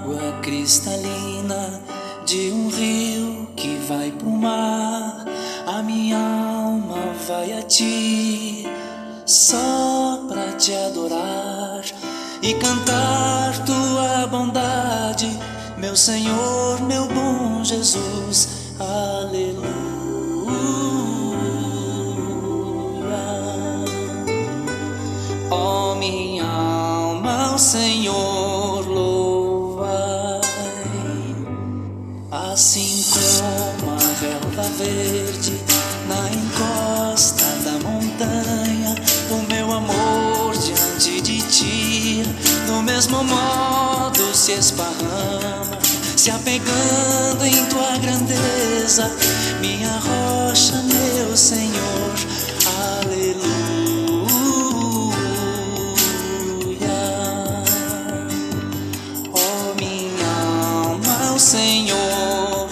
água cristalina de um rio que vai pro mar. A minha alma vai a ti só pra te adorar e cantar tua bondade, meu Senhor, meu bom Jesus. Aleluia. Ó minha alma, ao Senhor louvai, assim como a relva verde na encosta da montanha, o meu amor diante de ti do mesmo modo se esparrama, se apegando em tua grandeza, minha rocha, meu Senhor. Aleluia. Ó minha alma, ao Senhor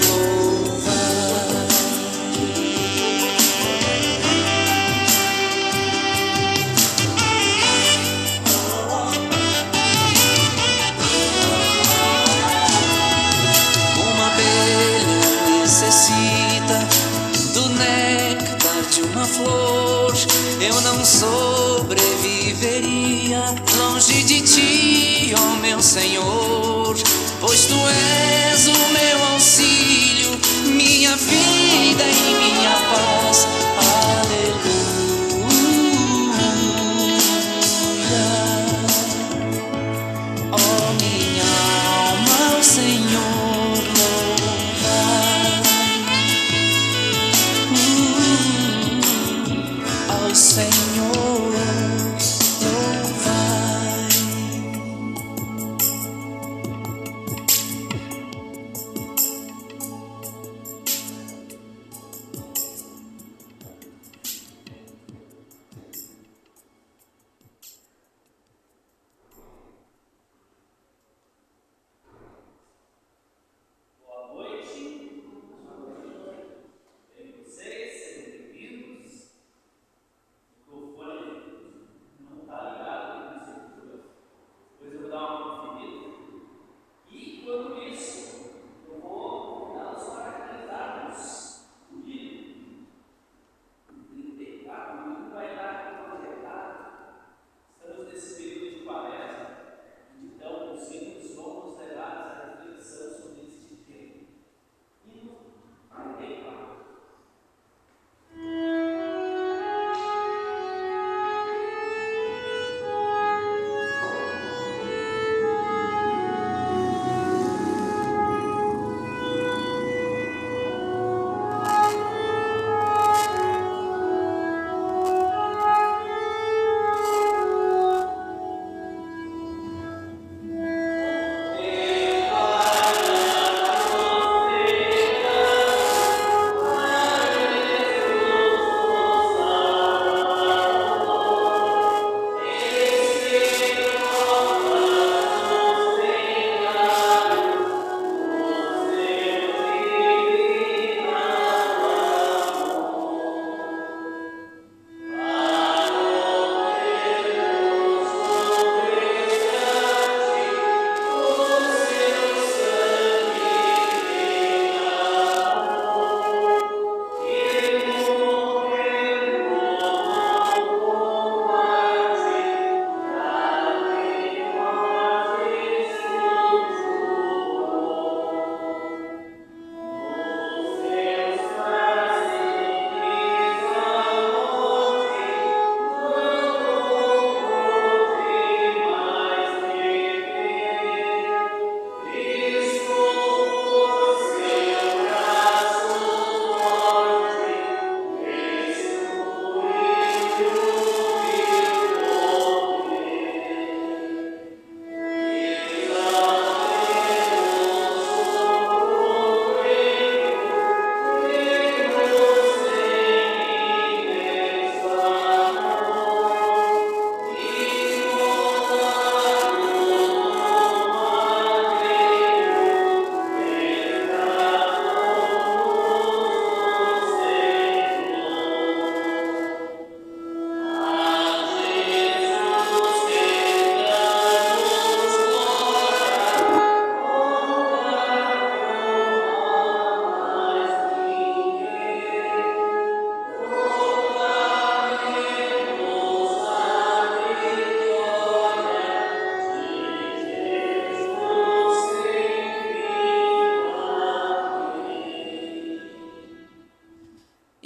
de uma flor, eu não sobreviveria longe de ti, ó meu Senhor, pois tu és o meu auxílio, minha vida e minha paz. Aleluia. Ó minha alma, ao Senhor louvai, ao Senhor louvai.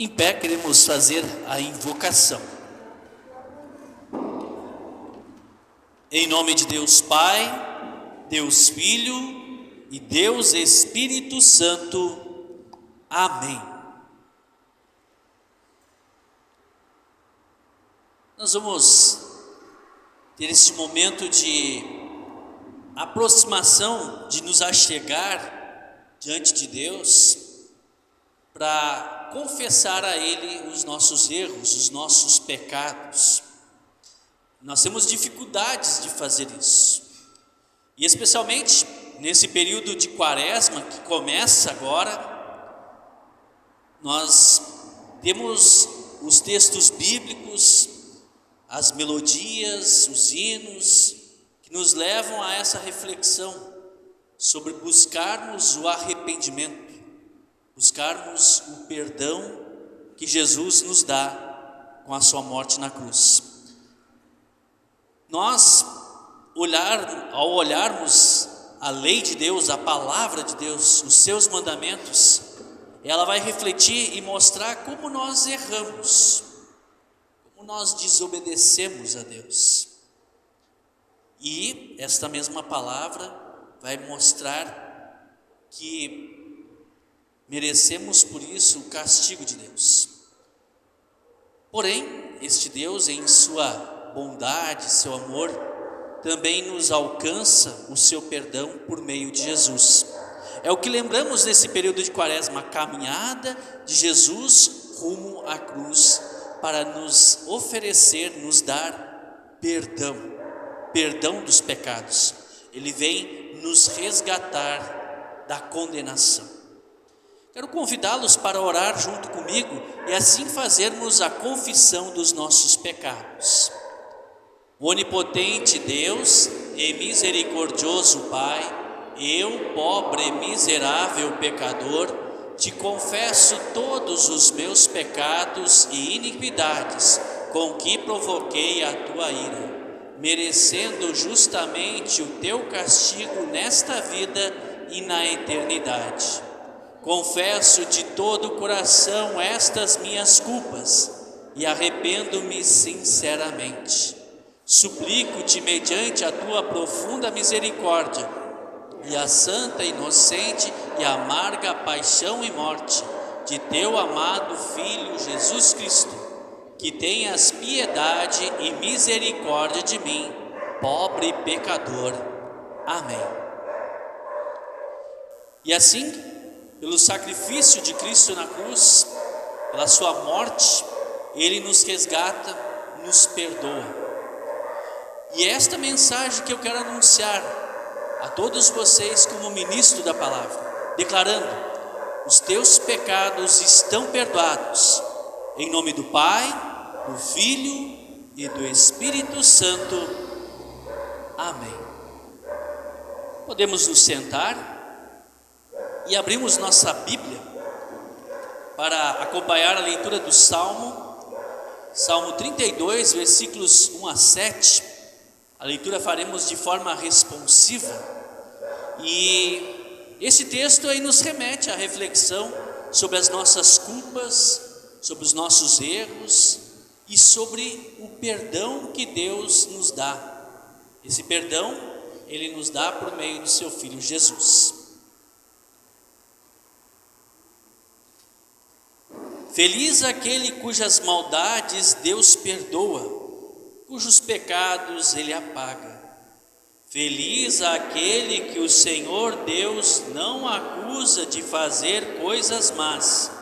Em pé, queremos fazer a invocação. Em nome de Deus Pai, Deus Filho e Deus Espírito Santo. Amém. Nós vamos ter este momento de aproximação, de nos achegar diante de Deus, para confessar a Ele os nossos erros, os nossos pecados. Nós temos dificuldades de fazer isso, e especialmente nesse período de quaresma que começa agora, nós temos os textos bíblicos, as melodias, os hinos, que nos levam a essa reflexão sobre buscarmos o arrependimento, buscarmos o perdão que Jesus nos dá com a sua morte na cruz. Nós, ao olharmos a lei de Deus, a palavra de Deus, os seus mandamentos, ela vai refletir e mostrar como nós erramos, como nós desobedecemos a Deus. E esta mesma palavra vai mostrar que merecemos por isso o castigo de Deus. Porém, este Deus, em sua bondade, seu amor, também nos alcança o seu perdão por meio de Jesus. É o que lembramos nesse período de quaresma, a caminhada de Jesus rumo à cruz, para nos oferecer, nos dar perdão dos pecados. Ele vem nos resgatar da condenação. Quero convidá-los para orar junto comigo e assim fazermos a confissão dos nossos pecados. Onipotente Deus e misericordioso Pai, eu, pobre e miserável pecador, te confesso todos os meus pecados e iniquidades com que provoquei a tua ira, merecendo justamente o teu castigo nesta vida e na eternidade. Confesso de todo o coração estas minhas culpas e arrependo-me sinceramente. Suplico-te, mediante a tua profunda misericórdia e a santa, inocente e amarga paixão e morte de teu amado Filho Jesus Cristo, que tenhas piedade e misericórdia de mim, pobre pecador. Amém. E assim, pelo sacrifício de Cristo na cruz, pela sua morte, Ele nos resgata, nos perdoa. E é esta mensagem que eu quero anunciar a todos vocês como ministro da palavra, declarando: os teus pecados estão perdoados, em nome do Pai, do Filho e do Espírito Santo. Amém. Podemos nos sentar e abrimos nossa Bíblia para acompanhar a leitura do Salmo 32, versículos 1 a 7. A leitura faremos de forma responsiva, e esse texto aí nos remete à reflexão sobre as nossas culpas, sobre os nossos erros e sobre o perdão que Deus nos dá. Esse perdão Ele nos dá por meio do seu Filho Jesus. Feliz aquele cujas maldades Deus perdoa, cujos pecados Ele apaga. Feliz aquele que o Senhor Deus não acusa de fazer coisas más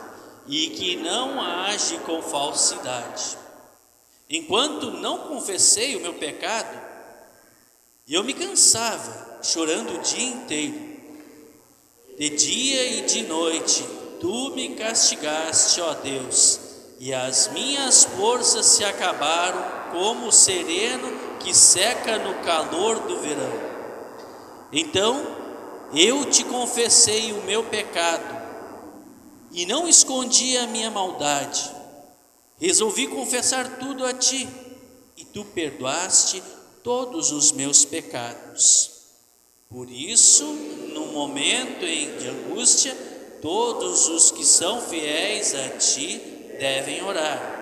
e que não age com falsidade. Enquanto não confessei o meu pecado, eu me cansava, chorando o dia inteiro. De dia e de noite, tu me castigaste, ó Deus, e as minhas forças se acabaram como o sereno que seca no calor do verão. Então eu te confessei o meu pecado e não escondi a minha maldade. Resolvi confessar tudo a ti e tu perdoaste todos os meus pecados. Por isso, no momento de angústia, todos os que são fiéis a ti devem orar.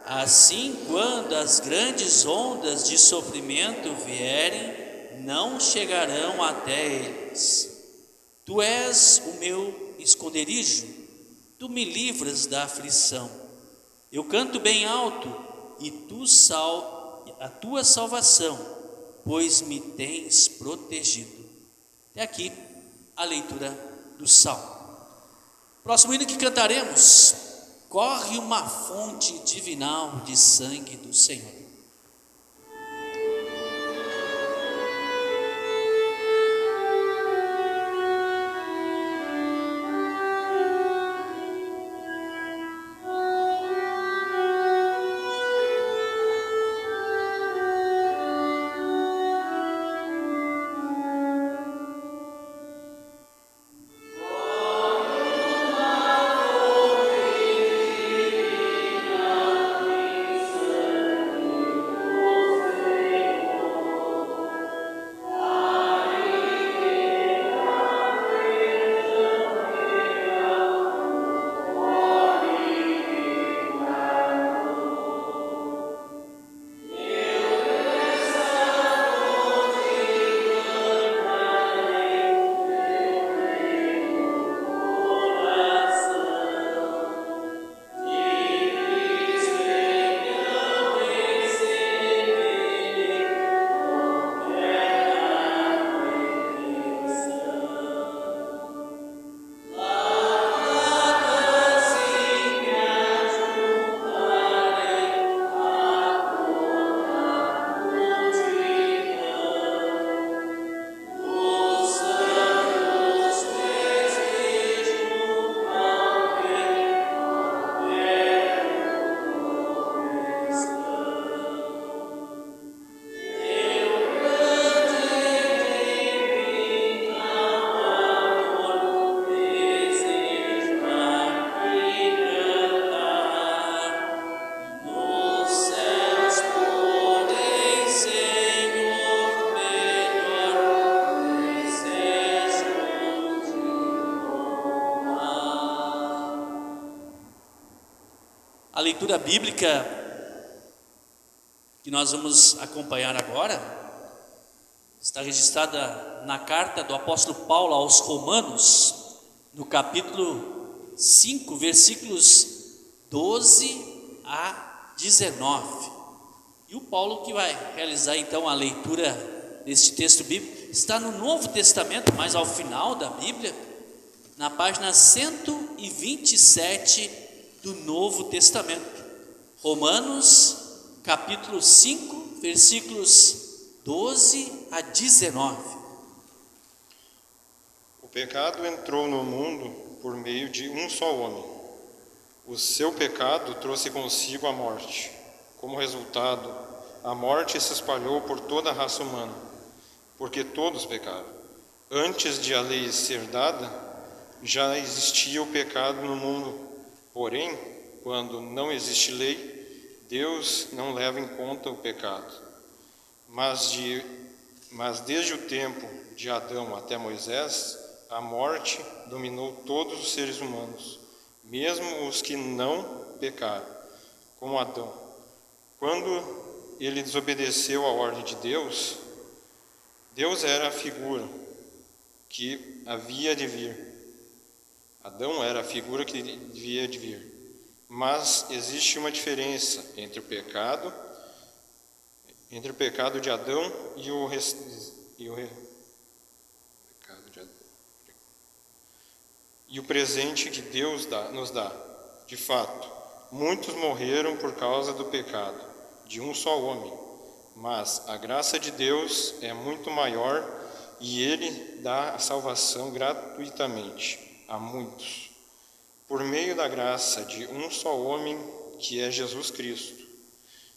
Assim, quando as grandes ondas de sofrimento vierem, não chegarão até eles. Tu és o meu esconderijo, tu me livras da aflição. Eu canto bem alto, e a tua salvação, pois me tens protegido. Até aqui a leitura do Salmo. Próximo hino que cantaremos: corre uma fonte divinal de sangue do Senhor. A leitura bíblica que nós vamos acompanhar agora está registrada na carta do apóstolo Paulo aos Romanos, no capítulo 5, versículos 12 a 19. E o Paulo que vai realizar então a leitura deste texto bíblico está no Novo Testamento, mas ao final da Bíblia, na página 127 do Novo Testamento. Romanos, capítulo 5, versículos 12 a 19. O pecado entrou no mundo por meio de um só homem. O seu pecado trouxe consigo a morte. Como resultado, a morte se espalhou por toda a raça humana, porque todos pecaram. Antes de a lei ser dada, já existia o pecado no mundo. Porém, quando não existe lei, Deus não leva em conta o pecado. Mas desde o tempo de Adão até Moisés, a morte dominou todos os seres humanos, mesmo os que não pecaram, como Adão. Quando ele desobedeceu à ordem de Deus, Deus era a figura que havia de vir. Adão era a figura que devia de vir. Mas existe uma diferença entre o pecado de Adão e o presente que Deus nos dá. De fato, muitos morreram por causa do pecado de um só homem, mas a graça de Deus é muito maior e Ele dá a salvação gratuitamente a muitos, por meio da graça de um só homem, que é Jesus Cristo.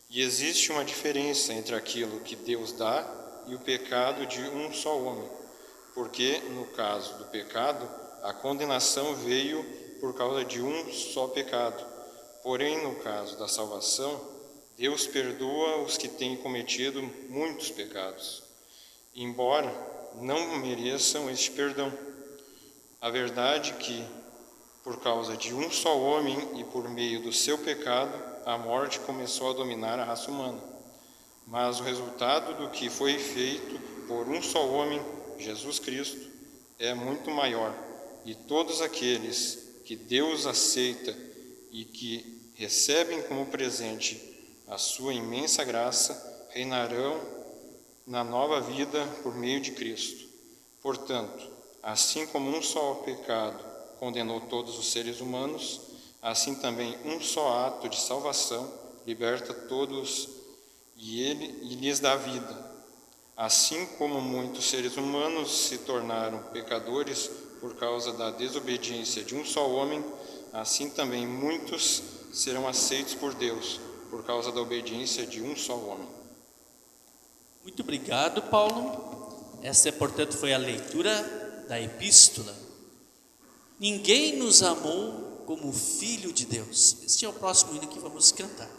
E existe uma diferença entre aquilo que Deus dá e o pecado de um só homem, porque no caso do pecado, a condenação veio por causa de um só pecado. Porém, no caso da salvação, Deus perdoa os que têm cometido muitos pecados, embora não mereçam este perdão. A verdade é que, Por causa de um só homem e por meio do seu pecado, a morte começou a dominar a raça humana. Mas o resultado do que foi feito por um só homem, Jesus Cristo, é muito maior. E todos aqueles que Deus aceita e que recebem como presente a sua imensa graça, reinarão na nova vida por meio de Cristo. Portanto, assim como um só pecado condenou todos os seres humanos, assim também um só ato de salvação liberta todos e lhes dá vida. Assim como muitos seres humanos se tornaram pecadores por causa da desobediência de um só homem, assim também muitos serão aceitos por Deus por causa da obediência de um só homem. Muito obrigado, Paulo. Essa, portanto, foi a leitura da epístola. Ninguém nos amou como Filho de Deus. Este é o próximo hino que vamos cantar.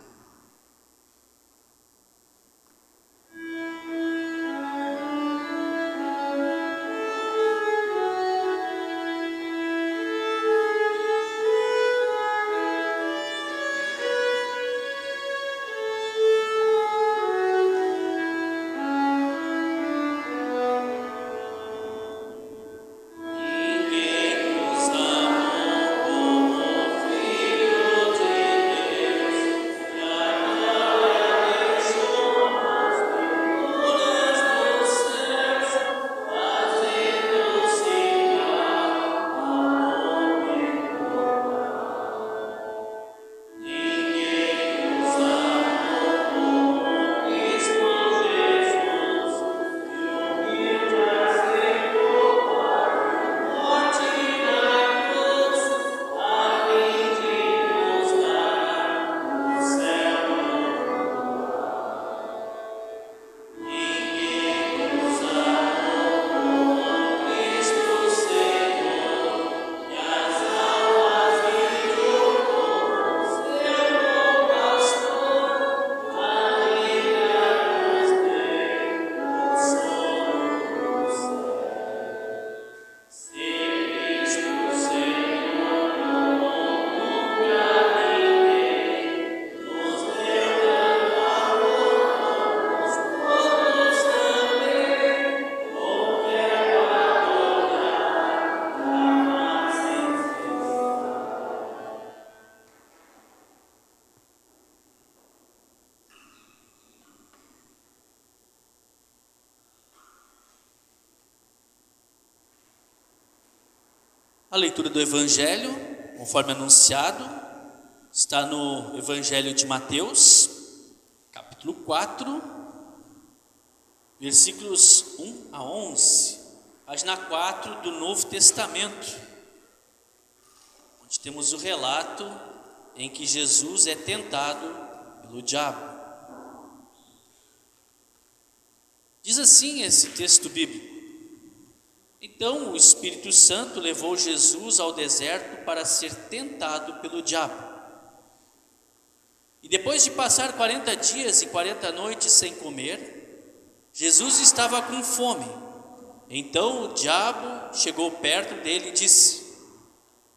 A leitura do Evangelho, conforme anunciado, está no Evangelho de Mateus, capítulo 4, versículos 1 a 11, página 4 do Novo Testamento, onde temos o relato em que Jesus é tentado pelo diabo. Diz assim esse texto bíblico: Então o Espírito Santo levou Jesus ao deserto para ser tentado pelo diabo. E depois de passar 40 dias e 40 noites sem comer, Jesus estava com fome. Então o diabo chegou perto dele e disse: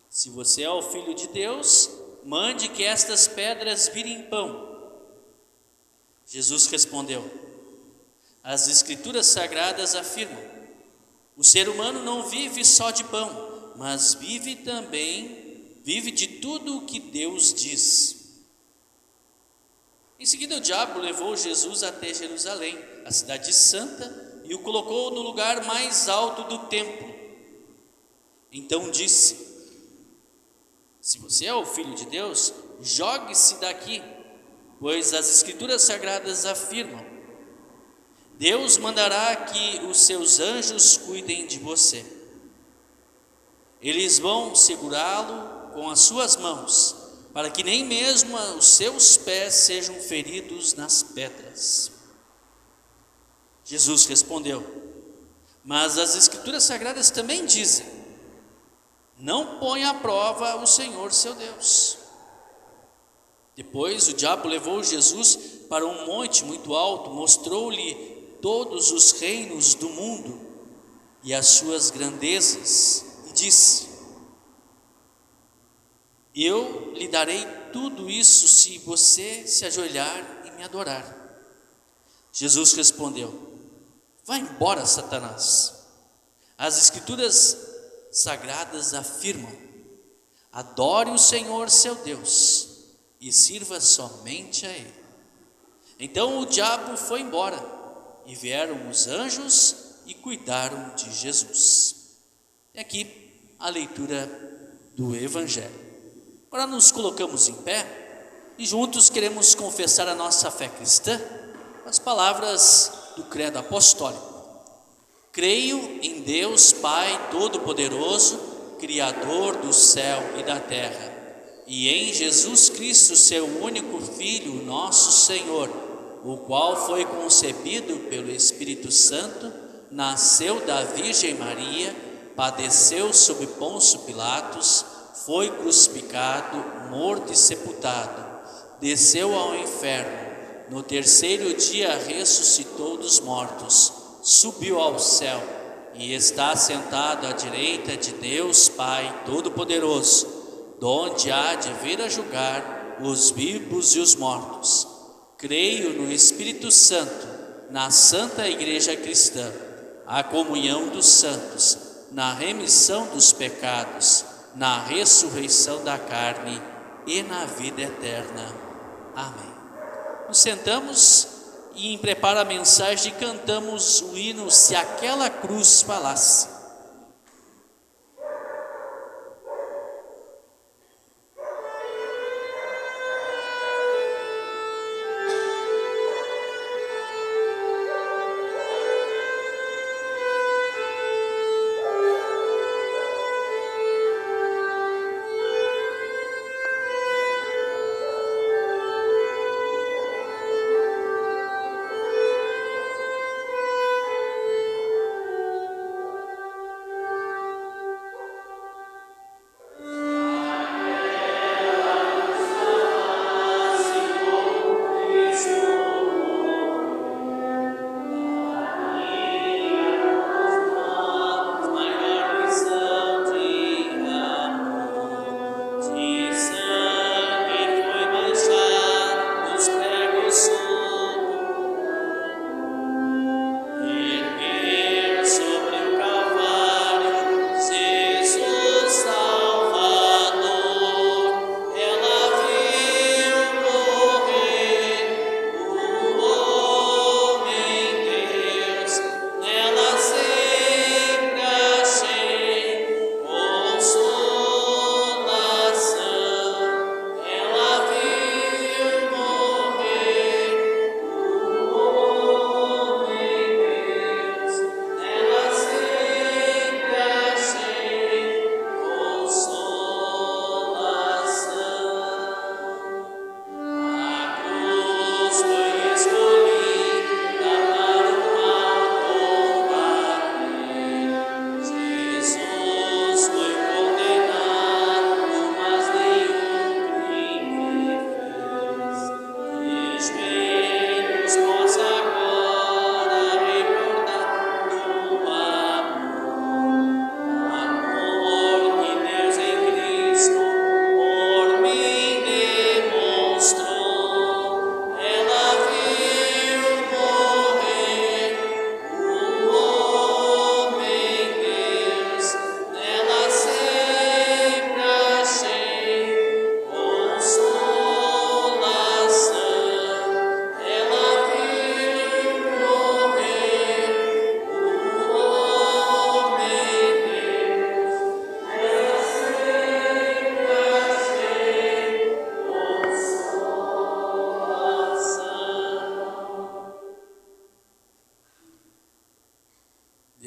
Se você é o Filho de Deus, mande que estas pedras virem pão. Jesus respondeu: As Escrituras Sagradas afirmam: o ser humano não vive só de pão, mas vive de tudo o que Deus diz. Em seguida o diabo levou Jesus até Jerusalém, a cidade santa, e o colocou no lugar mais alto do templo. Então disse: Se você é o Filho de Deus, jogue-se daqui, pois as Escrituras Sagradas afirmam: Deus mandará que os seus anjos cuidem de você. Eles vão segurá-lo com as suas mãos, para que nem mesmo os seus pés sejam feridos nas pedras. Jesus respondeu: Mas as Escrituras Sagradas também dizem: Não ponha à prova o Senhor seu Deus. Depois o diabo levou Jesus para um monte muito alto, mostrou-lhe todos os reinos do mundo e as suas grandezas, e disse: Eu lhe darei tudo isso se você se ajoelhar e me adorar. Jesus respondeu: vá embora, Satanás. As Escrituras sagradas afirmam: adore o Senhor seu Deus e sirva somente a Ele. Então o diabo foi embora e vieram os anjos e cuidaram de Jesus. E aqui a leitura do Evangelho. Agora nos colocamos em pé e juntos queremos confessar a nossa fé cristã com as palavras do credo apostólico. Creio em Deus Pai Todo-Poderoso, Criador do céu e da terra, e em Jesus Cristo, seu único Filho, nosso Senhor, o qual foi concebido pelo Espírito Santo, nasceu da Virgem Maria, padeceu sob Pôncio Pilatos, foi crucificado, morto e sepultado, desceu ao inferno, no terceiro dia ressuscitou dos mortos, subiu ao céu e está sentado à direita de Deus Pai Todo-Poderoso, donde há de vir a julgar os vivos e os mortos. Creio no Espírito Santo, na Santa Igreja Cristã, a comunhão dos santos, na remissão dos pecados, na ressurreição da carne e na vida eterna. Amém. Nos sentamos e, em preparo à mensagem, cantamos o hino Se Aquela Cruz Falasse.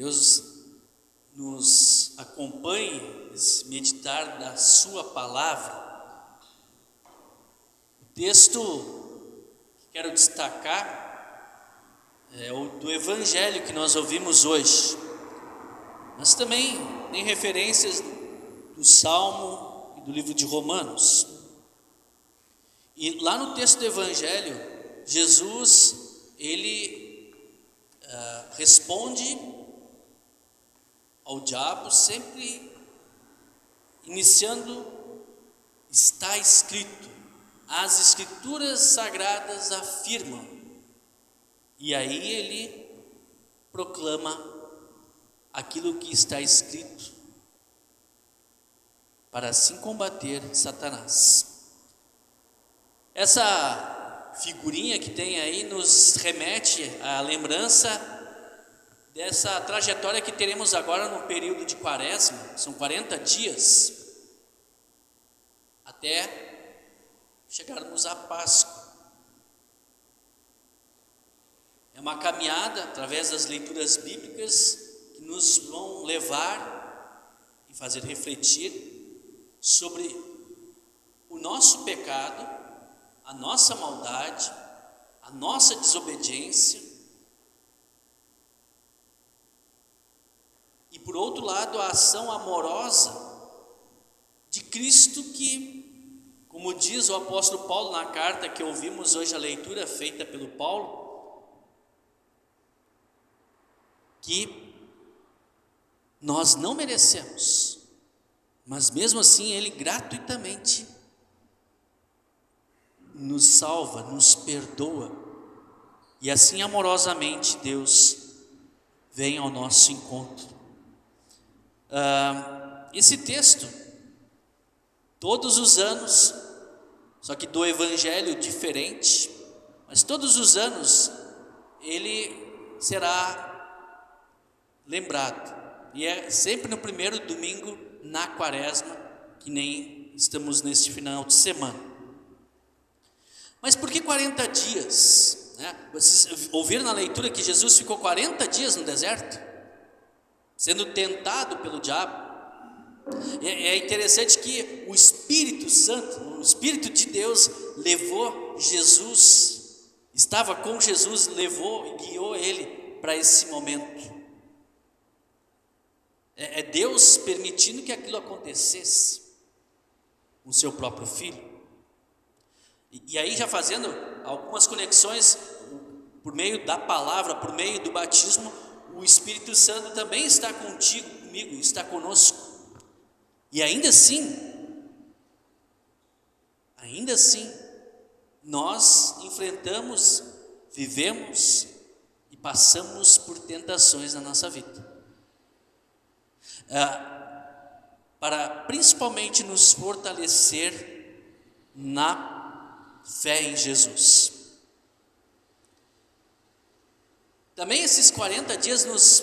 Deus nos acompanhe nesse meditar da sua palavra. O texto que quero destacar é o do Evangelho que nós ouvimos hoje, mas também tem referências do Salmo e do livro de Romanos. E lá no texto do Evangelho, Jesus, ele responde ao diabo, sempre iniciando está escrito, as Escrituras Sagradas afirmam. E aí ele proclama aquilo que está escrito, para assim combater Satanás. Essa figurinha que tem aí nos remete à lembrança dessa trajetória que teremos agora no período de Quaresma. São 40 dias até chegarmos à Páscoa. É uma caminhada através das leituras bíblicas que nos vão levar e fazer refletir sobre o nosso pecado, a nossa maldade, a nossa desobediência, e por outro lado a ação amorosa de Cristo que, como diz o apóstolo Paulo na carta que ouvimos hoje, a leitura feita pelo Paulo, que nós não merecemos, mas mesmo assim Ele gratuitamente nos salva, nos perdoa, e assim amorosamente Deus vem ao nosso encontro. Esse texto, todos os anos, só que do evangelho diferente, mas todos os anos ele será lembrado, e é sempre no primeiro domingo na Quaresma, que nem estamos neste final de semana. Mas por que 40 dias? Vocês ouviram na leitura que Jesus ficou 40 dias no deserto, sendo tentado pelo diabo. É interessante que o Espírito Santo, o Espírito de Deus levou Jesus, estava com Jesus, levou e guiou ele para esse momento. É Deus permitindo que aquilo acontecesse com o seu próprio Filho. E aí, já fazendo algumas conexões por meio da palavra, por meio do batismo, o Espírito Santo também está contigo, comigo, está conosco. E ainda assim, nós enfrentamos, vivemos e passamos por tentações na nossa vida. Para principalmente nos fortalecer na fé em Jesus. Também esses 40 dias nos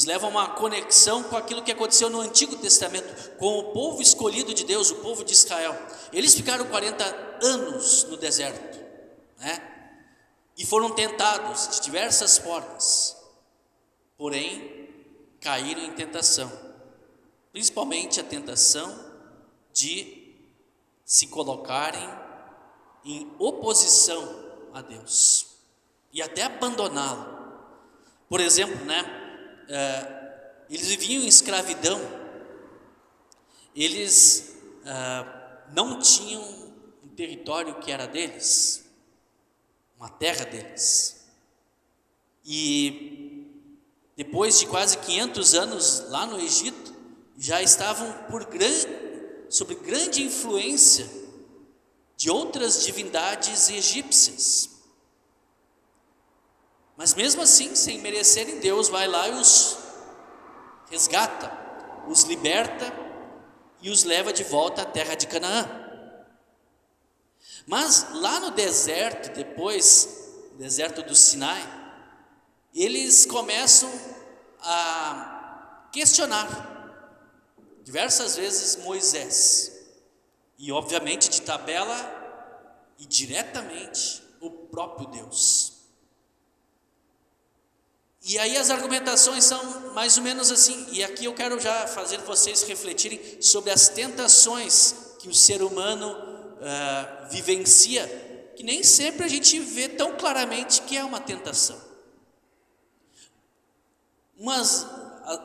leva a uma conexão com aquilo que aconteceu no Antigo Testamento, com o povo escolhido de Deus, o povo de Israel. Eles ficaram 40 anos no deserto, e foram tentados de diversas formas, porém caíram em tentação, principalmente a tentação de se colocarem em oposição a Deus e até abandoná-lo. Por exemplo, eles viviam em escravidão, eles não tinham um território que era deles, uma terra deles, e depois de quase 500 anos lá no Egito, já estavam sob grande influência de outras divindades egípcias. Mas mesmo assim, sem merecerem, Deus vai lá e os resgata, os liberta e os leva de volta à terra de Canaã. Mas lá no deserto, deserto do Sinai, eles começam a questionar diversas vezes Moisés, e obviamente de tabela e diretamente o próprio Deus. E aí as argumentações são mais ou menos assim, e aqui eu quero já fazer vocês refletirem sobre as tentações que o ser humano vivencia, que nem sempre a gente vê tão claramente que é uma tentação.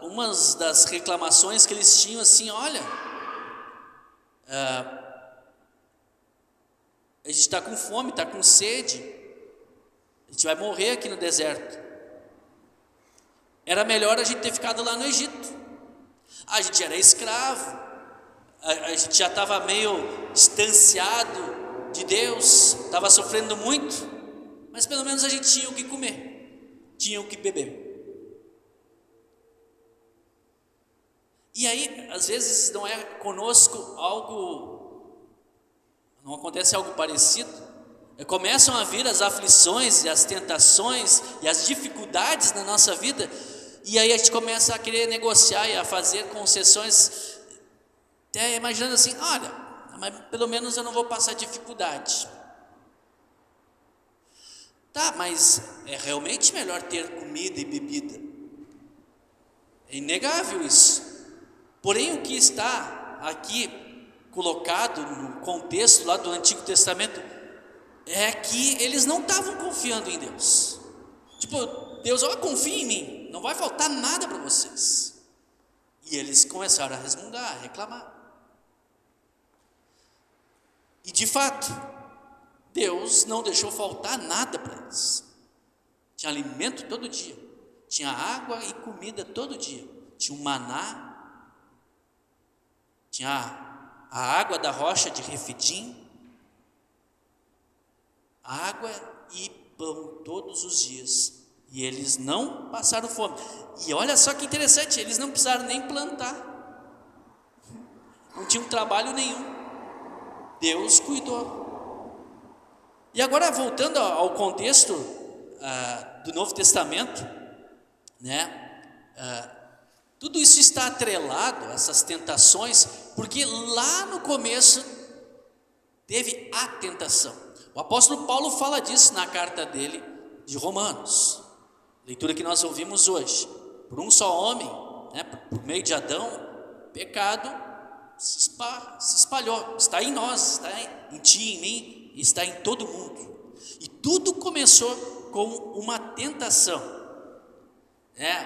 Umas das reclamações que eles tinham assim: olha, a gente está com fome, está com sede, a gente vai morrer aqui no deserto. Era melhor a gente ter ficado lá no Egito. A gente era escravo, a gente já estava meio distanciado de Deus, estava sofrendo muito, mas pelo menos a gente tinha o que comer, tinha o que beber. E aí, às vezes não é conosco não acontece algo parecido. Começam a vir as aflições e as tentações e as dificuldades na nossa vida, e aí a gente começa a querer negociar e a fazer concessões, até imaginando assim, olha, mas pelo menos eu não vou passar dificuldade. Tá, mas é realmente melhor ter comida e bebida. É inegável isso. Porém, o que está aqui colocado no contexto lá do Antigo Testamento é que eles não estavam confiando em Deus. Tipo, Deus, confia em mim, não vai faltar nada para vocês. E eles começaram a resmungar, a reclamar. E de fato, Deus não deixou faltar nada para eles. Tinha alimento todo dia, tinha água e comida todo dia, tinha um maná, tinha a água da rocha de Refidim, água e pão todos os dias, e eles não passaram fome. E olha só que interessante, eles não precisaram nem plantar, não tinham trabalho nenhum, Deus cuidou. E agora, voltando ao contexto do Novo Testamento, né? Tudo isso está atrelado a essas tentações, porque lá no começo teve a tentação. O apóstolo Paulo fala disso na carta dele de Romanos, leitura que nós ouvimos hoje. Por um só homem, né, por meio de Adão, o pecado se espalhou, está em nós, está em ti, em mim, está em todo mundo. E tudo começou com uma tentação.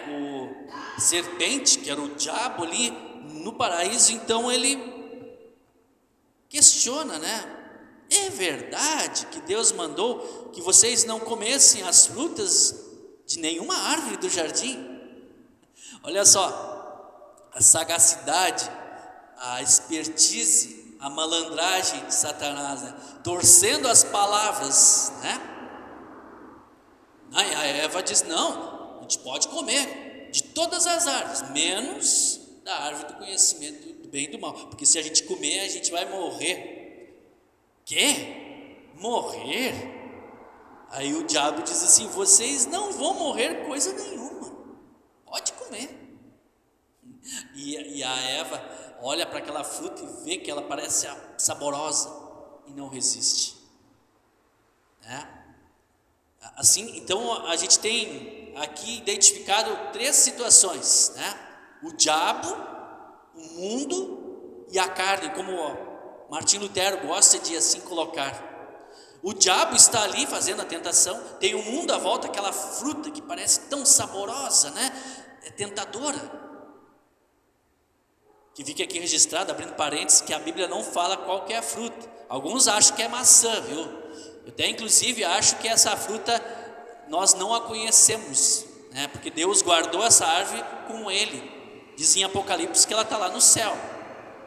O serpente, que era o diabo ali no paraíso, então ele questiona, né? É verdade que Deus mandou que vocês não comessem as frutas de nenhuma árvore do jardim? Olha só, a sagacidade, a expertise, a malandragem de Satanás, né? Torcendo as palavras, né? Aí a Eva diz, não, a gente pode comer de todas as árvores, menos da árvore do conhecimento do bem e do mal, porque se a gente comer, a gente vai morrer. Quê? Morrer? Aí o diabo diz assim, vocês não vão morrer coisa nenhuma, pode comer. E a Eva olha para aquela fruta e vê que ela parece saborosa e não resiste, né? Assim, então a gente tem aqui identificado 3 situações, né? O diabo, o mundo e a carne, como Martim Lutero gosta de assim colocar. O diabo está ali fazendo a tentação, tem o mundo à volta, aquela fruta que parece tão saborosa, né? É tentadora. Que fica aqui registrado, abrindo parênteses, que a Bíblia não fala qual que é a fruta. Alguns acham que é maçã, viu? Eu até inclusive acho que essa fruta nós não a conhecemos, né? Porque Deus guardou essa árvore com Ele. Diz em Apocalipse que ela está lá no céu.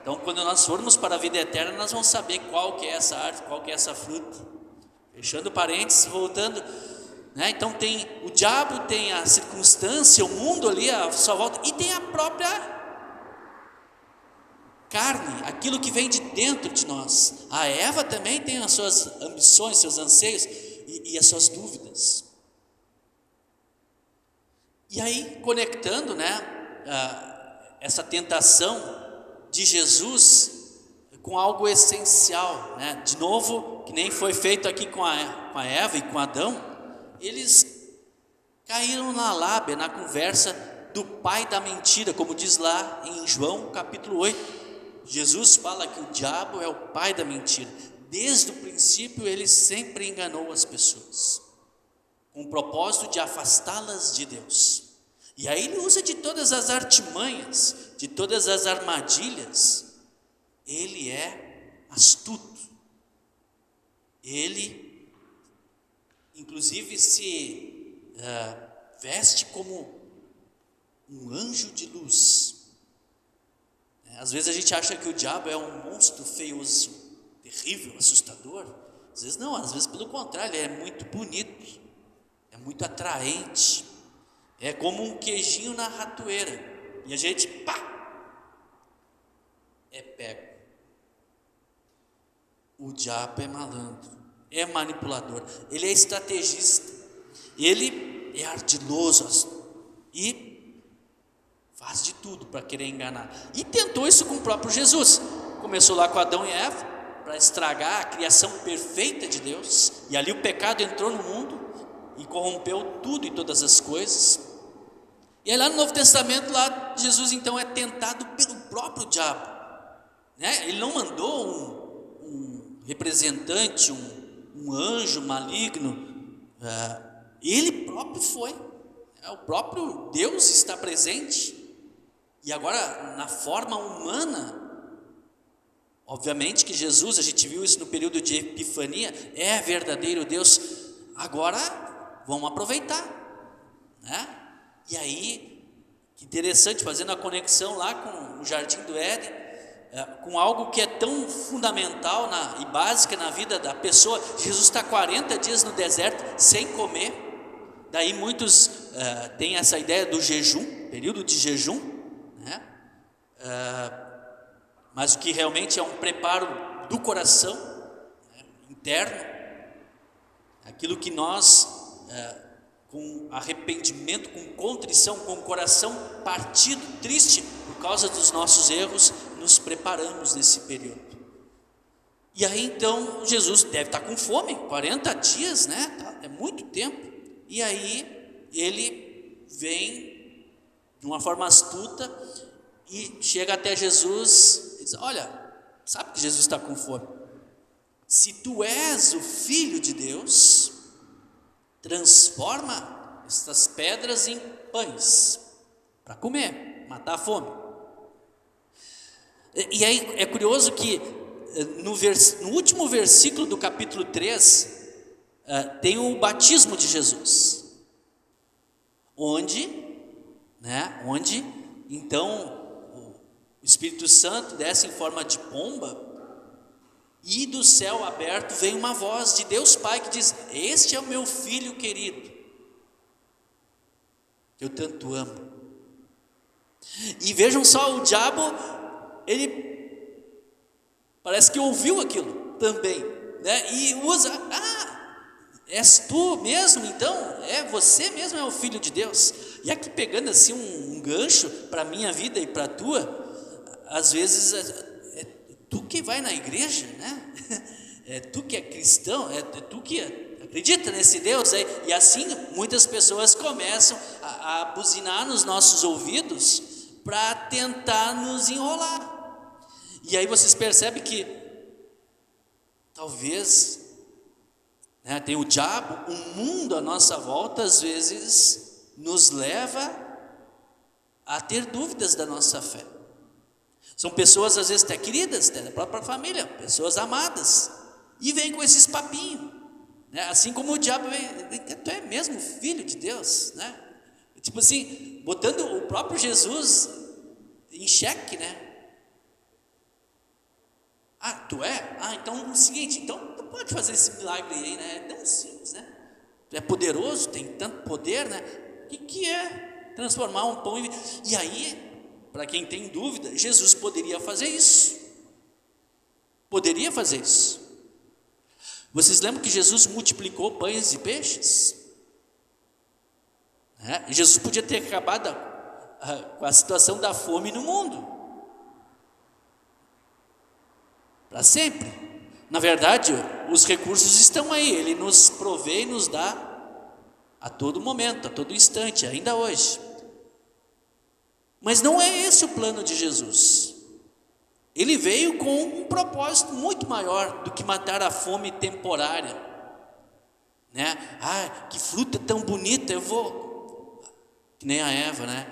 Então quando nós formos para a vida eterna, nós vamos saber qual que é essa árvore, qual que é essa fruta. Fechando parênteses, voltando, né? Então tem o diabo, tem a circunstância, o mundo ali à sua volta, e tem a própria carne, aquilo que vem de dentro de nós. A Eva também tem as suas ambições, seus anseios e as suas dúvidas. E aí, conectando, né, essa tentação de Jesus com algo essencial, né? De novo, que nem foi feito aqui com a Eva e com Adão, eles caíram na lábia, na conversa do pai da mentira, como diz lá em João capítulo 8. Jesus fala que o diabo é o pai da mentira. Desde o princípio ele sempre enganou as pessoas, com o propósito de afastá-las de Deus. E aí ele usa de todas as artimanhas, de todas as armadilhas. Ele é astuto. Ele, inclusive, se veste como um anjo de luz. Às vezes a gente acha que o diabo é um monstro feioso, terrível, assustador. Às vezes não, às vezes pelo contrário, ele é muito bonito, é muito atraente, é como um queijinho na ratoeira, e a gente, é pego. O diabo é malandro, é manipulador, ele é estrategista, ele é ardiloso e faz de tudo para querer enganar. E tentou isso com o próprio Jesus. Começou lá com Adão e Eva, para estragar a criação perfeita de Deus, e ali o pecado entrou no mundo e corrompeu tudo e todas as coisas. E aí lá no Novo Testamento, lá Jesus então é tentado pelo próprio diabo, né? Ele não mandou um representante, um anjo maligno, ele próprio foi, o próprio Deus está presente, e agora na forma humana. Obviamente que Jesus, a gente viu isso no período de Epifania, é verdadeiro Deus. Agora vamos aproveitar, né? E aí, que interessante, fazendo a conexão lá com o Jardim do Éden, com algo que é tão fundamental e básica na vida da pessoa. Jesus está 40 dias no deserto sem comer. Daí muitos têm essa ideia do jejum, período de jejum, né? Mas o que realmente é um preparo do coração, né, interno, aquilo que nós, com arrependimento, com contrição, com o coração partido, triste por causa dos nossos erros, nos preparamos nesse período. E aí então Jesus deve estar com fome, 40 dias, né? É muito tempo. E aí ele vem de uma forma astuta e chega até Jesus e diz: olha, sabe que Jesus está com fome? Se tu és o Filho de Deus, transforma estas pedras em pães para comer, matar a fome. E aí é curioso que no último versículo do capítulo 3 tem o batismo de Jesus, onde então o Espírito Santo desce em forma de pomba, e do céu aberto vem uma voz de Deus Pai que diz: este é o meu Filho querido, que eu tanto amo. E vejam só, o diabo, ele parece que ouviu aquilo também, né? E usa: és tu mesmo então? Você mesmo é o Filho de Deus? E aqui pegando assim um gancho para a minha vida e para a tua, às vezes é tu que vai na igreja, né? É tu que é cristão, é tu que acredita nesse Deus, e assim muitas pessoas começam a buzinar nos nossos ouvidos para tentar nos enrolar. E aí vocês percebem que talvez, né, tem o diabo, o mundo à nossa volta às vezes nos leva a ter dúvidas da nossa fé. São pessoas às vezes até queridas, até da própria família, pessoas amadas, e vem com esses papinhos, né? Assim como o diabo vem: tu é mesmo Filho de Deus, né? Tipo assim, botando o próprio Jesus em xeque, né? Tu é? Então é o seguinte, então tu pode fazer esse milagre aí, né? É tão simples, né? Tu é poderoso, tem tanto poder, né? O que é transformar um pão em... E aí, para quem tem dúvida, Jesus poderia fazer isso. Poderia fazer isso. Vocês lembram que Jesus multiplicou pães e peixes? Jesus podia ter acabado com a situação da fome no mundo para sempre. Na verdade, os recursos estão aí, Ele nos provê e nos dá a todo momento, a todo instante, ainda hoje. Mas não é esse o plano de Jesus. Ele veio com um propósito muito maior do que matar a fome temporária, né? Que fruta tão bonita, eu vou, que nem a Eva, né?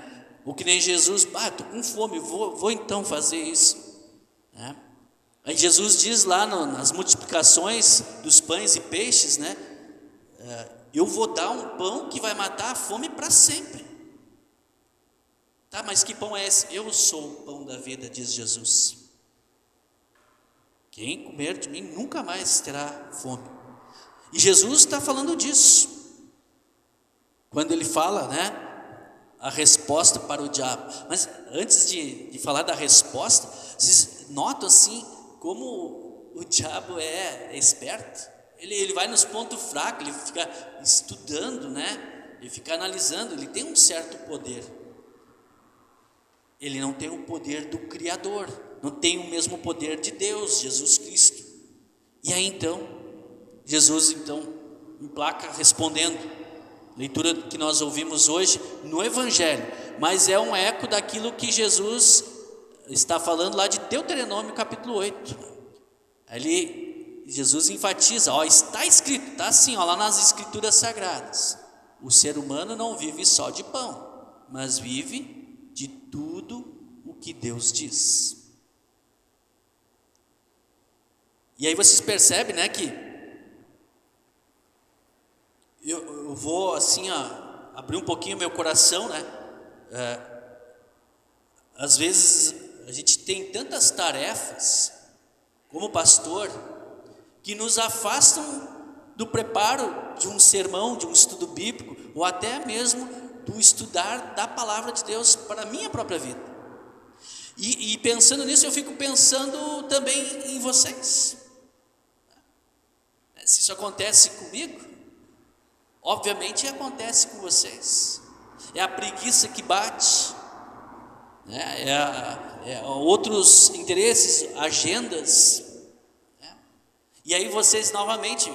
Ou que nem Jesus: estou com fome, vou então fazer isso, né? Aí Jesus diz lá nas multiplicações dos pães e peixes, né? Eu vou dar um pão que vai matar a fome para sempre. Tá, mas que pão é esse? Eu sou o pão da vida, diz Jesus. Quem comer de mim nunca mais terá fome. E Jesus está falando disso. Quando ele fala, a resposta para o diabo. Mas antes de falar da resposta, vocês notam assim como o diabo é esperto? Ele vai nos pontos fracos, ele fica estudando, ele fica analisando, ele tem um certo poder. Ele não tem o poder do Criador, não tem o mesmo poder de Deus, Jesus Cristo. E aí então, Jesus emplaca respondendo. Leitura que nós ouvimos hoje no Evangelho, mas é um eco daquilo que Jesus está falando lá de Deuteronômio capítulo 8. Ali Jesus enfatiza, está escrito, está assim, lá nas Escrituras Sagradas. O ser humano não vive só de pão, mas vive de tudo o que Deus diz. E aí vocês percebem, que eu vou assim, abrir um pouquinho meu coração, às vezes a gente tem tantas tarefas como pastor que nos afastam do preparo de um sermão, de um estudo bíblico, ou até mesmo do estudar da palavra de Deus para a minha própria vida. E pensando nisso, eu fico pensando também em vocês. Se isso acontece comigo, obviamente acontece com vocês. É a preguiça que bate, é outros interesses, agendas. E aí vocês novamente,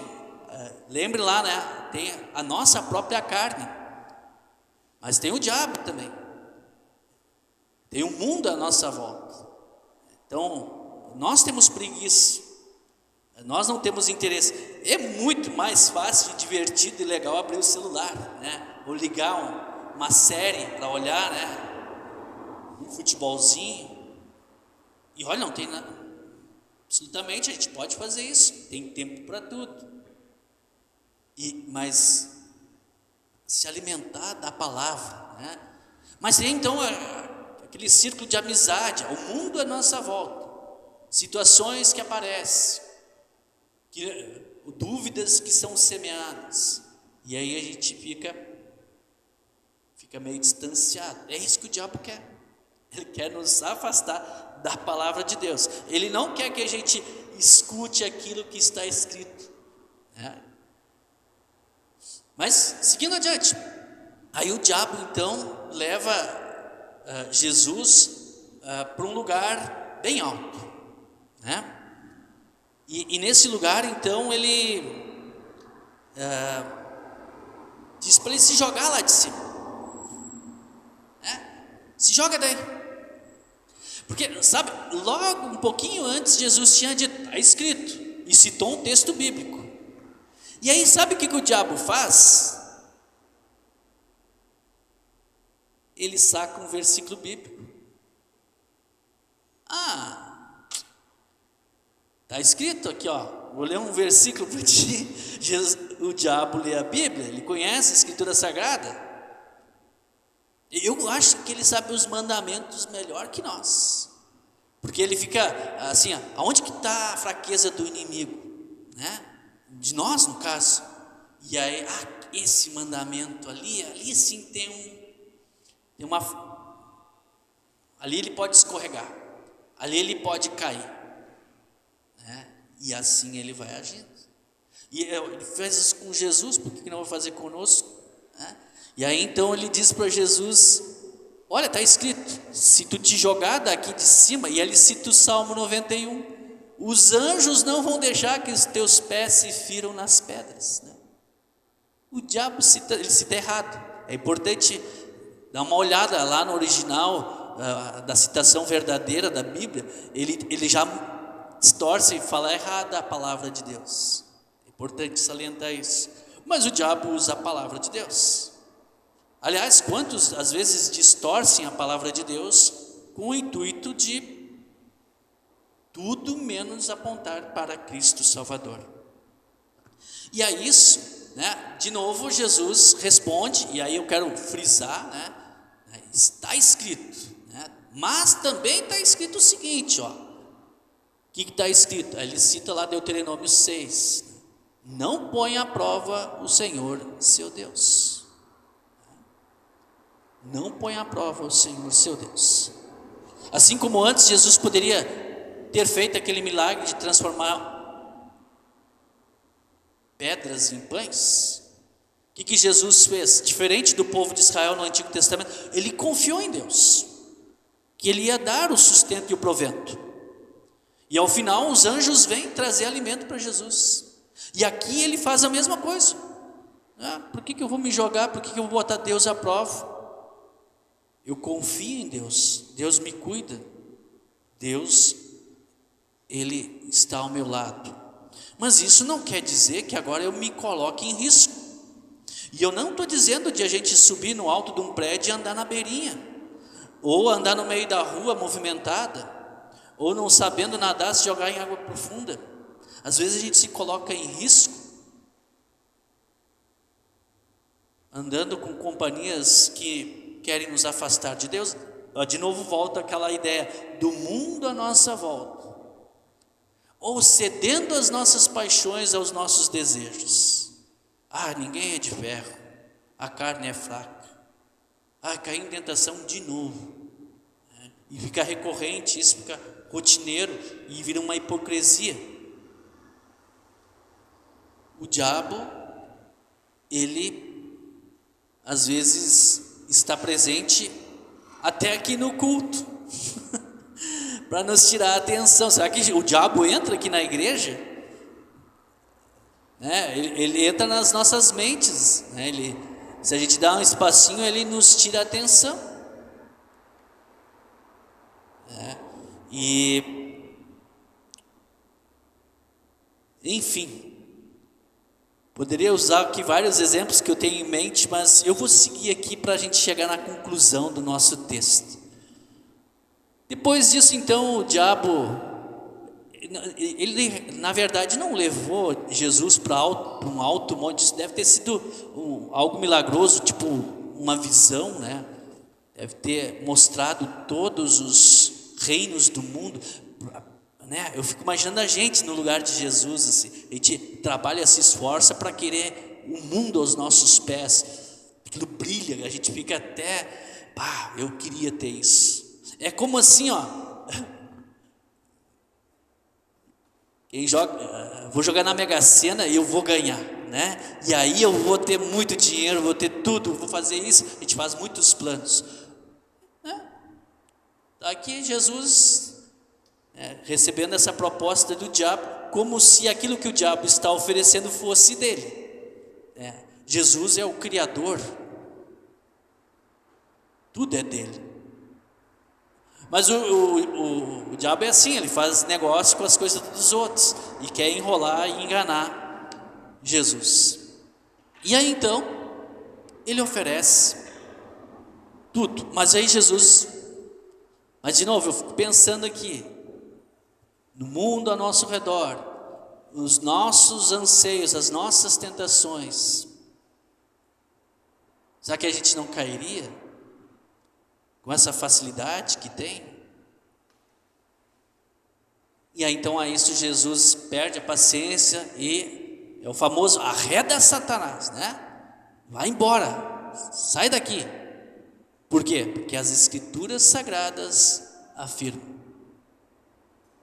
lembrem lá, tem a nossa própria carne, mas tem o diabo também. Tem o mundo à nossa volta. Então, nós temos preguiça, nós não temos interesse. É muito mais fácil, divertido e legal abrir o celular, ou ligar uma série para olhar, um futebolzinho. E olha, não tem nada. Absolutamente, a gente pode fazer isso. Tem tempo para tudo. Mas se alimentar da palavra, Mas tem então aquele círculo de amizade, o mundo à nossa volta, situações que aparecem, dúvidas que são semeadas, e aí a gente fica meio distanciado. É isso que o diabo quer. Ele quer nos afastar da palavra de Deus. Ele não quer que a gente escute aquilo que está escrito, Mas seguindo adiante, aí o diabo então leva Jesus para um lugar bem alto, E nesse lugar então ele diz para ele se jogar lá de cima, se joga daí, porque sabe, logo um pouquinho antes Jesus tinha dito, está escrito, e citou um texto bíblico. E aí sabe o que o diabo faz? Ele saca um versículo bíblico. Está escrito aqui, vou ler um versículo para ti. O diabo lê a Bíblia, ele conhece a Escritura Sagrada. Eu acho que ele sabe os mandamentos melhor que nós, porque ele fica assim, aonde que está a fraqueza do inimigo, de nós no caso, e aí, esse mandamento ali sim tem uma, ali ele pode escorregar, ali ele pode cair, e assim ele vai agindo. E ele fez isso com Jesus, por que não vai fazer conosco? E aí então ele diz para Jesus, olha, está escrito, se tu te jogar daqui de cima, e ele cita o Salmo 91, os anjos não vão deixar que os teus pés se firam nas pedras. O diabo ele cita errado. É importante dar uma olhada lá no original da citação verdadeira da Bíblia. Ele já distorce e fala errada a palavra de Deus. É importante salientar isso. Mas o diabo usa a palavra de Deus. Aliás, quantos às vezes distorcem a palavra de Deus com o intuito de tudo menos apontar para Cristo Salvador. E a isso, de novo Jesus responde, e aí eu quero frisar, está está escrito, né? Mas também está escrito o seguinte, ó. O que está escrito? Ele cita lá Deuteronômio 6. Não põe à prova o Senhor, seu Deus. Não põe à prova o Senhor, seu Deus. Assim como antes Jesus poderia ter feito aquele milagre de transformar pedras em pães, o que Jesus fez? Diferente do povo de Israel no Antigo Testamento, ele confiou em Deus, que ele ia dar o sustento e o provento. E ao final os anjos vêm trazer alimento para Jesus. E aqui ele faz a mesma coisa. Por que eu vou me jogar? Por que eu vou botar Deus à prova? Eu confio em Deus. Deus me cuida. Deus, Ele está ao meu lado. Mas isso não quer dizer que agora eu me coloque em risco. E eu não estou dizendo de a gente subir no alto de um prédio e andar na beirinha, ou andar no meio da rua movimentada, ou não sabendo nadar, se jogar em água profunda. Às vezes a gente se coloca em risco, andando com companhias que querem nos afastar de Deus. De novo volta aquela ideia do mundo à nossa volta, ou cedendo às nossas paixões, aos nossos desejos. Ninguém é de ferro, a carne é fraca. Cair em tentação de novo, e fica recorrente, isso fica rotineiro e vira uma hipocrisia. O diabo, ele às vezes está presente até aqui no culto para nos tirar a atenção. Será que o diabo entra aqui na igreja? Ele entra nas nossas mentes, se a gente dá um espacinho, ele nos tira a atenção. Enfim, poderia usar aqui vários exemplos que eu tenho em mente, mas eu vou seguir aqui para a gente chegar na conclusão do nosso texto. Depois disso, então, o diabo, ele na verdade não levou Jesus para um alto monte. Isso deve ter sido algo milagroso, tipo uma visão, Deve ter mostrado todos os reinos do mundo, Eu fico imaginando a gente no lugar de Jesus, assim. A gente trabalha, se esforça para querer o mundo aos nossos pés, aquilo brilha, a gente fica até, eu queria ter isso. É como assim, quem joga, vou jogar na Mega Sena e eu vou ganhar, E aí eu vou ter muito dinheiro, vou ter tudo, vou fazer isso. A gente faz muitos planos. Aqui Jesus recebendo essa proposta do diabo, como se aquilo que o diabo está oferecendo fosse dele. Jesus é o Criador, tudo é dele. Mas o diabo é assim, ele faz negócio com as coisas dos outros e quer enrolar e enganar Jesus. E aí então ele oferece tudo, mas aí Jesus, mas de novo eu fico pensando aqui, no mundo ao nosso redor, os nossos anseios, as nossas tentações, será que a gente não cairia com essa facilidade que tem? E aí então a isso Jesus perde a paciência e é o famoso arreda Satanás, Vai embora, sai daqui. Por quê? Porque as Escrituras Sagradas afirmam: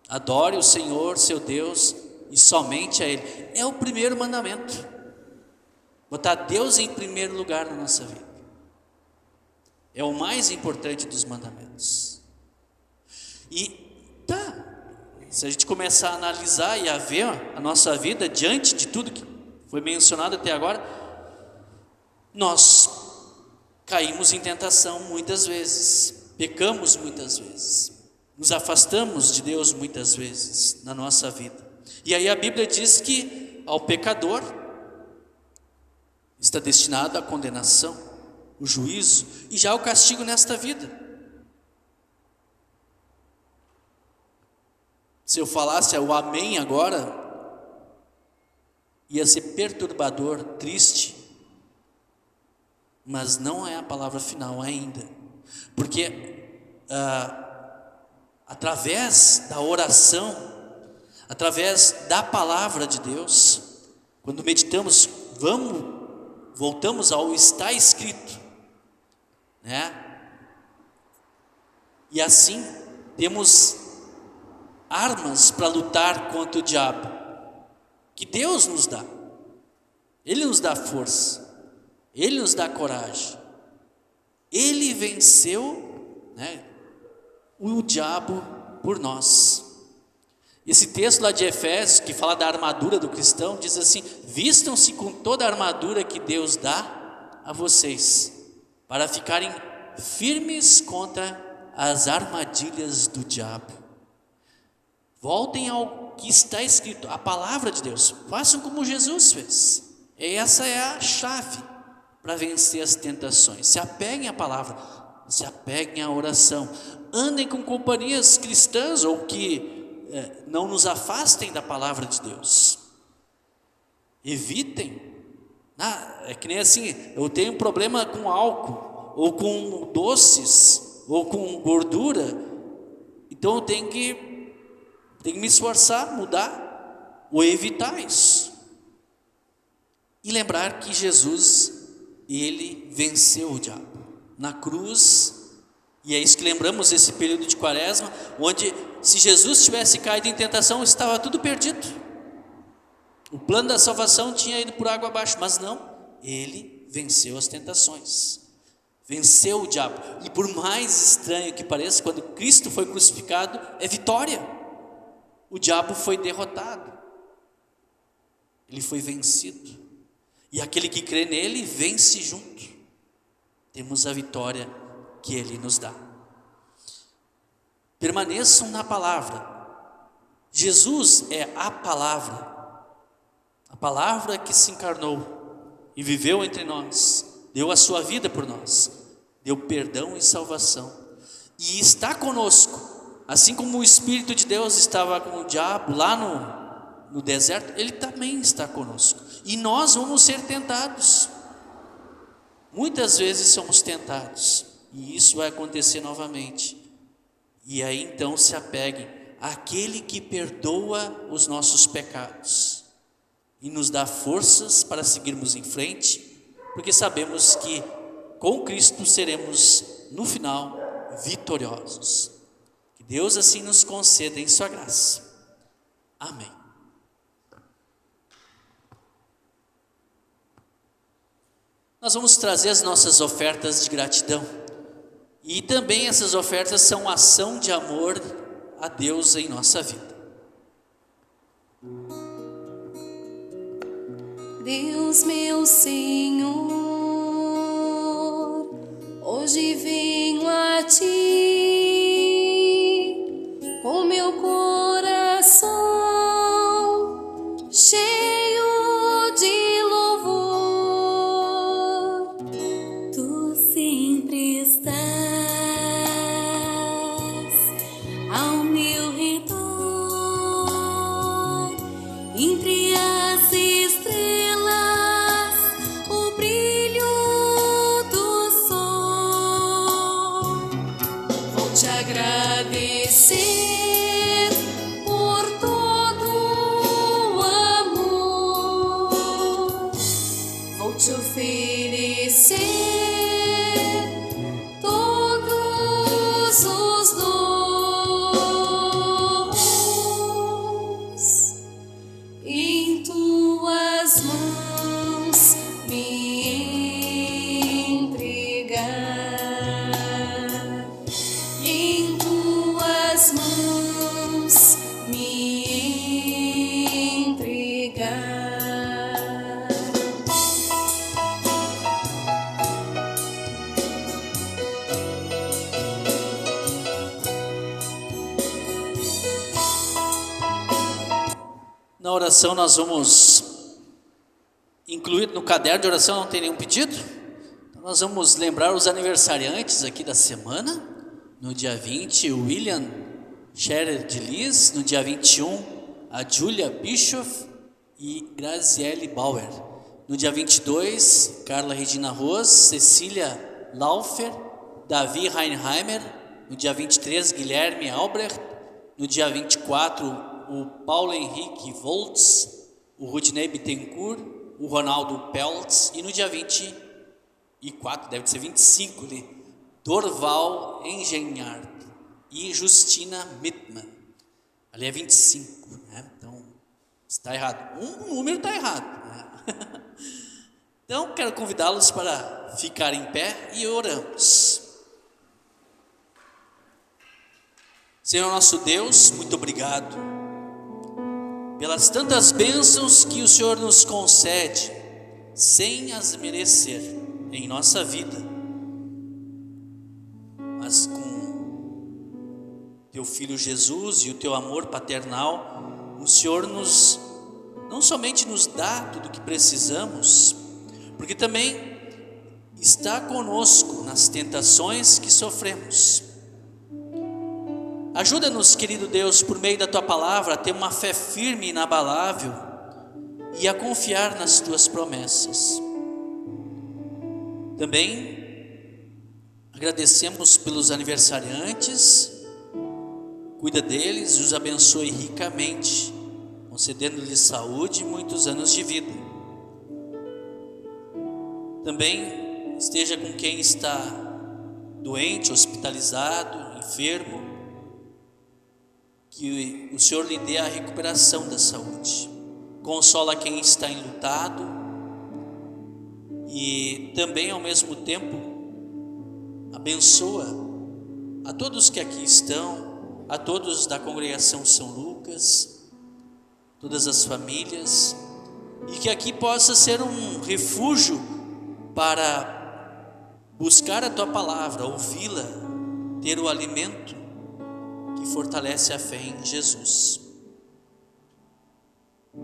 adore o Senhor, seu Deus, e somente a Ele. É o primeiro mandamento. Botar Deus em primeiro lugar na nossa vida. É o mais importante dos mandamentos. Se a gente começar a analisar e a ver a nossa vida diante de tudo que foi mencionado até agora, nós caímos em tentação muitas vezes, pecamos muitas vezes, nos afastamos de Deus muitas vezes na nossa vida. E aí a Bíblia diz que ao pecador está destinado a condenação, o juízo e já o castigo nesta vida. Se eu falasse o amém agora, ia ser perturbador, triste, mas não é a palavra final ainda, porque através da oração, através da palavra de Deus, quando meditamos, voltamos ao está escrito, né? E assim temos armas para lutar contra o diabo, que Deus nos dá. Ele nos dá força, Ele nos dá coragem. Ele venceu, né, o diabo por nós. Esse texto lá de Efésios, que fala da armadura do cristão, diz assim: vistam-se com toda a armadura que Deus dá a vocês, para ficarem firmes contra as armadilhas do diabo. Voltem ao que está escrito, a palavra de Deus. Façam como Jesus fez. E essa é a chave para vencer as tentações. Se apeguem à palavra, se apeguem à oração. Andem com companhias cristãs ou que não nos afastem da palavra de Deus. Evitem. É que nem assim, eu tenho um problema com álcool, ou com doces, ou com gordura, então eu tenho que me esforçar, mudar, ou evitar isso. E lembrar que Jesus, Ele venceu o diabo na cruz, e é isso que lembramos esse período de quaresma, onde se Jesus tivesse caído em tentação, estava tudo perdido. O plano da salvação tinha ido por água abaixo, mas não, Ele venceu as tentações. Venceu o diabo. E por mais estranho que pareça, quando Cristo foi crucificado, é vitória. O diabo foi derrotado. Ele foi vencido. E aquele que crê nele, vence junto. Temos a vitória que ele nos dá. Permaneçam na palavra. Jesus é a palavra que se encarnou e viveu entre nós. Deu a sua vida por nós, deu perdão e salvação, e está conosco, assim como o Espírito de Deus estava com o diabo lá no deserto, Ele também está conosco, e nós vamos ser tentados, muitas vezes somos tentados, e isso vai acontecer novamente, e aí então se apeguem àquele que perdoa os nossos pecados, e nos dá forças para seguirmos em frente, porque sabemos que com Cristo seremos, no final, vitoriosos. Que Deus assim nos conceda em sua graça. Amém. Nós vamos trazer as nossas ofertas de gratidão. E também essas ofertas são ação de amor a Deus em nossa vida. Deus meu Senhor, hoje venho a Ti com meu coração cheio de louvor. Tu sempre estás ao meu redor, entre as estrelas. Te agradecer por todo o amor, vou te oferecer todos os dons, em tuas mãos me entregar. Mãos me entregar. Na oração nós vamos incluir no caderno de oração, não tem nenhum pedido? Então nós vamos lembrar os aniversariantes aqui da semana. No dia 20, o William Scherer de Lis. No dia 21, a Julia Bischoff e Graziele Bauer. No dia 22, Carla Regina Ros, Cecília Laufer, Davi Reinheimer, no dia 23, Guilherme Albrecht, no dia 24, o Paulo Henrique Voltz, o Rudney Bittencourt, o Ronaldo Peltz, e no dia 24, deve ser 25 ali, Dorval Engenhardt e Justina Mittmann. Ali é 25, né? Então, está errado. Um número está errado, né? Então, quero convidá-los para ficar em pé e oramos. Senhor nosso Deus, muito obrigado pelas tantas bênçãos que o Senhor nos concede, sem as merecer em nossa vida, mas com Teu Filho Jesus e o Teu amor paternal, o Senhor não somente nos dá tudo o que precisamos, porque também está conosco nas tentações que sofremos. Ajuda-nos, querido Deus, por meio da Tua palavra, a ter uma fé firme e inabalável e a confiar nas Tuas promessas. Também agradecemos pelos aniversariantes, cuida deles e os abençoe ricamente, concedendo-lhes saúde e muitos anos de vida. Também esteja com quem está doente, hospitalizado, enfermo, que o Senhor lhe dê a recuperação da saúde. Consola quem está enlutado e também, ao mesmo tempo, abençoa a todos que aqui estão, a todos da congregação São Lucas, todas as famílias, e que aqui possa ser um refúgio para buscar a Tua palavra, ouvi-la, ter o alimento que fortalece a fé em Jesus.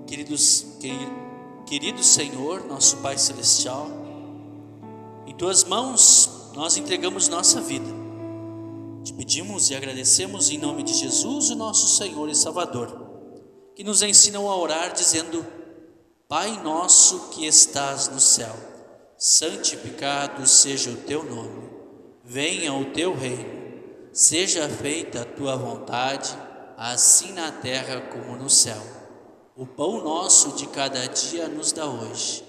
Querido Senhor, nosso Pai Celestial, em Tuas mãos nós entregamos nossa vida. Te pedimos e agradecemos em nome de Jesus, o nosso Senhor e Salvador, que nos ensinam a orar dizendo: Pai nosso que estás no céu, santificado seja o Teu nome, venha o Teu reino, seja feita a Tua vontade, assim na terra como no céu. O pão nosso de cada dia nos dá hoje,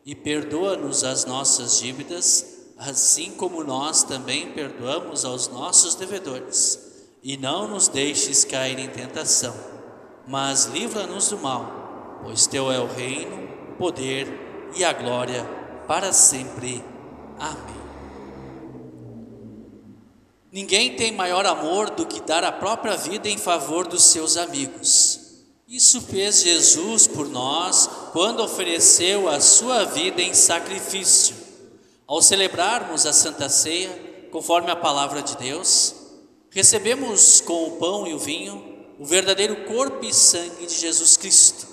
e perdoa-nos as nossas dívidas, assim como nós também perdoamos aos nossos devedores. E não nos deixes cair em tentação, mas livra-nos do mal, pois Teu é o reino, o poder e a glória para sempre. Amém. Ninguém tem maior amor do que dar a própria vida em favor dos seus amigos. Isso fez Jesus por nós quando ofereceu a sua vida em sacrifício. Ao celebrarmos a Santa Ceia, conforme a palavra de Deus, recebemos com o pão e o vinho o verdadeiro corpo e sangue de Jesus Cristo.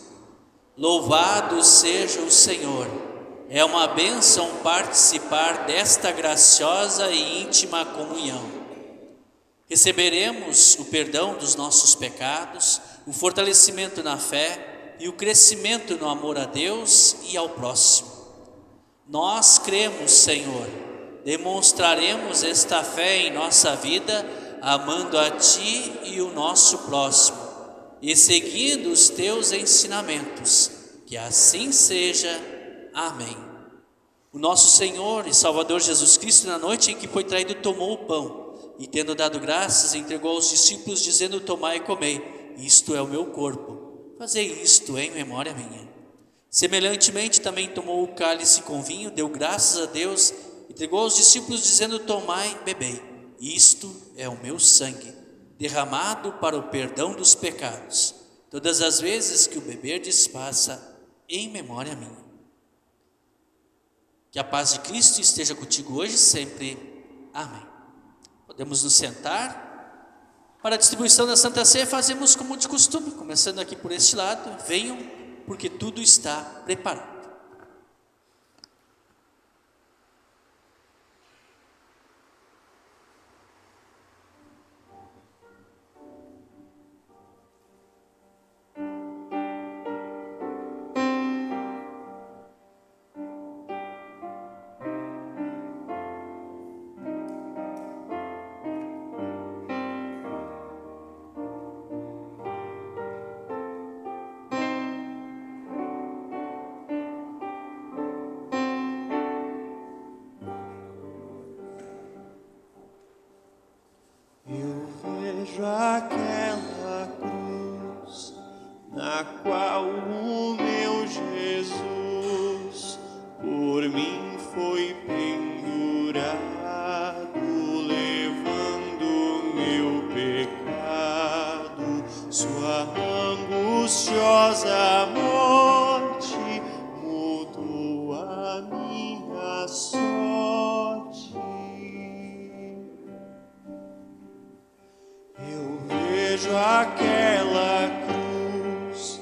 Louvado seja o Senhor! É uma bênção participar desta graciosa e íntima comunhão. Receberemos o perdão dos nossos pecados, o fortalecimento na fé e o crescimento no amor a Deus e ao próximo. Nós cremos, Senhor, demonstraremos esta fé em nossa vida, amando a Ti e o nosso próximo, e seguindo os Teus ensinamentos. Que assim seja. Amém. O nosso Senhor e Salvador Jesus Cristo, na noite em que foi traído, tomou o pão e, tendo dado graças, entregou aos discípulos, dizendo: Tomai e comei, isto é o meu corpo, fazei isto em memória minha. Semelhantemente também tomou o cálice com vinho, deu graças a Deus, entregou aos discípulos, dizendo: Tomai e bebei, isto é o meu sangue, derramado para o perdão dos pecados. Todas as vezes que o beberdes, faça em memória minha. Que a paz de Cristo esteja contigo hoje e sempre. Amém. Podemos nos sentar. Para a distribuição da Santa Ceia, fazemos como de costume, começando aqui por este lado. Venham, porque tudo está preparado. vejo aquela cruz na qual o meu Jesus por mim foi pendurado, levando meu pecado. Sua angustiosa morte mudou a minha sorte. Eu vejo aquela cruz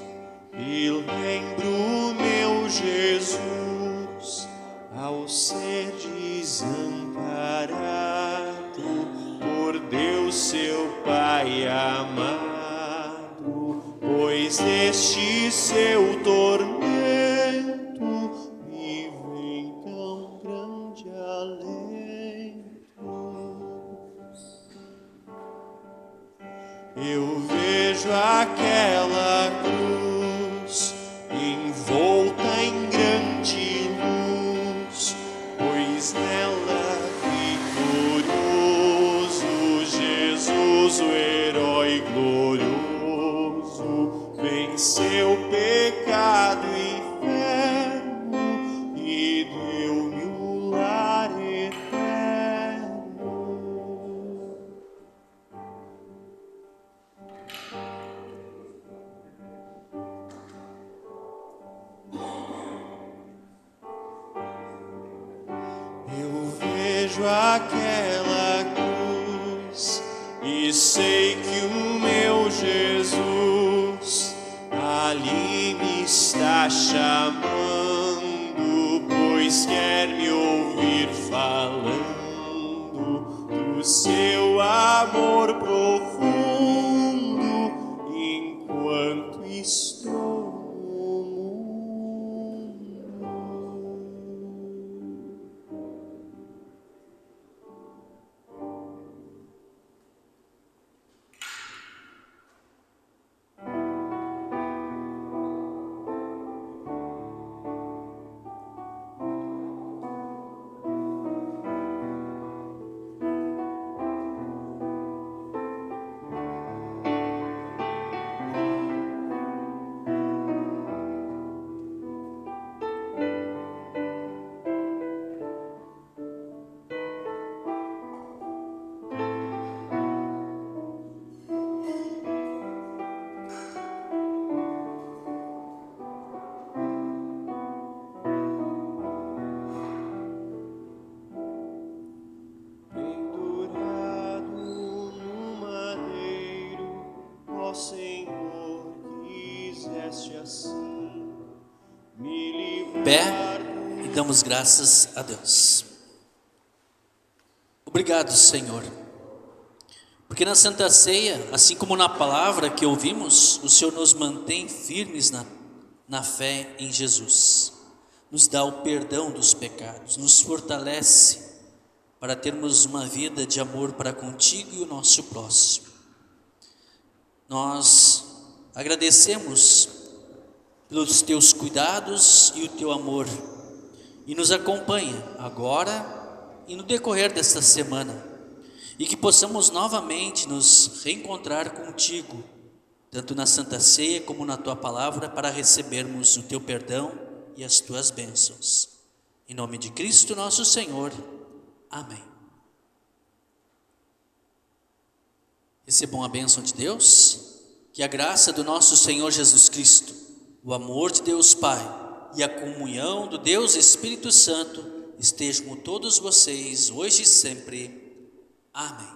e lembro meu Jesus ao ser desamparado por Deus seu Pai amado, pois deste seu tormento me vem tão grande alento. Eu vejo aquela cruz envolta em grande luz, pois nela vitorioso Jesus, o herói glorioso, venceu pecado e inferno e deu-me um lar eterno. Eu vejo aquela cruz e sei que o meu Jesus ali me está chamando, pois quer me ouvir falando do seu amor profundo enquanto estou no mundo. Pendurado no madeiro, ó Senhor, quiseste assim me livrar. Pé e damos graças a Deus. Obrigado, Senhor, porque na Santa Ceia, assim como na palavra que ouvimos, o Senhor nos mantém firmes na fé em Jesus, nos dá o perdão dos pecados, nos fortalece para termos uma vida de amor para contigo e o nosso próximo. Nós agradecemos pelos teus cuidados e o teu amor, e nos acompanha agora e no decorrer desta semana, e que possamos novamente nos reencontrar contigo, tanto na Santa Ceia como na tua palavra, para recebermos o teu perdão e as tuas bênçãos. Em nome de Cristo nosso Senhor. Amém. Recebam a bênção de Deus, que a graça do nosso Senhor Jesus Cristo, o amor de Deus Pai e a comunhão do Deus Espírito Santo estejam com todos vocês, hoje e sempre. Amém.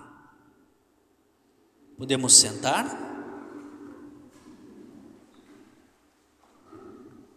Podemos sentar?